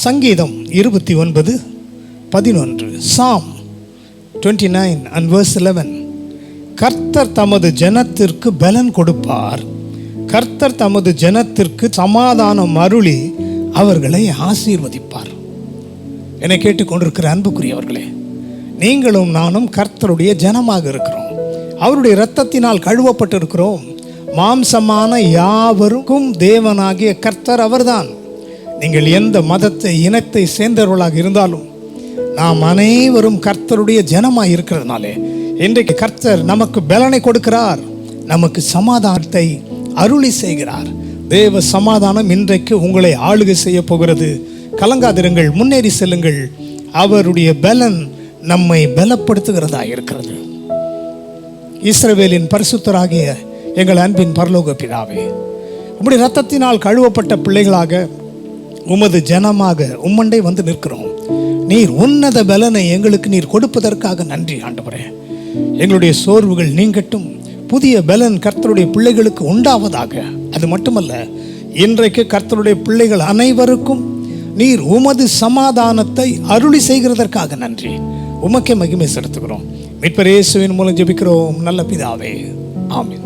சங்கீதம் 29:11. Psalm 29 and verse 11. கர்த்தர் தமது ஜனத்திற்கு பலன் கொடுப்பார், கர்த்தர் தமது ஜனத்திற்கு சமாதானம் அருளி அவர்களை ஆசீர்வதிப்பார். என்னை கேட்டுக்கொண்டிருக்கிற அன்புக்குரியவர்களே, நீங்களும் நானும் கர்த்தருடைய ஜனமாக இருக்கிறோம். அவருடைய இரத்தத்தினால் கழுவப்பட்டிருக்கிறோம். மாம்சமான யாவருக்கும் தேவனாகிய கர்த்தர் அவர்தான். நீங்கள் எந்த மதத்தை இனத்தை சேர்ந்தவர்களாக இருந்தாலும் நாம் அனைவரும் கர்த்தருடைய ஜனமாக இருக்கிறதுனாலே இன்றைக்கு கர்த்தர் நமக்கு பலனை கொடுக்கிறார், நமக்கு சமாதானத்தை அருளி செய்கிறார். தேவ சமாதானம் இன்றைக்கு உங்களை ஆளுகை செய்ய போகிறது. கலங்காதிருங்கள், முன்னேறி செல்லுங்கள். அவருடைய பலன் நம்மை பலப்படுத்துகிறதா இருக்கிறது. இஸ்ரவேலின் பரிசுத்தராகிய எங்கள் அன்பின் பரலோக பிதாவே, உம்முடைய இரத்தத்தினால் கழுவப்பட்ட பிள்ளைகளாக உமது ஜனமாக உம்மண்டை வந்து நிற்கிறோம். நீர் உன்னத பலனை எங்களுக்கு நீர் கொடுப்பதற்காக நன்றி ஆண்டவரே. எங்களுடைய சோர்வுகள் நீங்கட்டும், புதிய பலன் கர்த்தருடைய பிள்ளைகளுக்கு உண்டாவதாக. அது மட்டுமல்ல, இன்றைக்கு கர்த்தருடைய பிள்ளைகள் அனைவருக்கும் நீர் உமது சமாதானத்தை அருளி செய்கிறதற்காக நன்றி. உமக்கே மகிமை செலுத்துகிறோம். மீட்பர் இயேசுவின் மூலம் ஜெபிக்கிறோம் நல்ல பிதாவே, ஆமென்.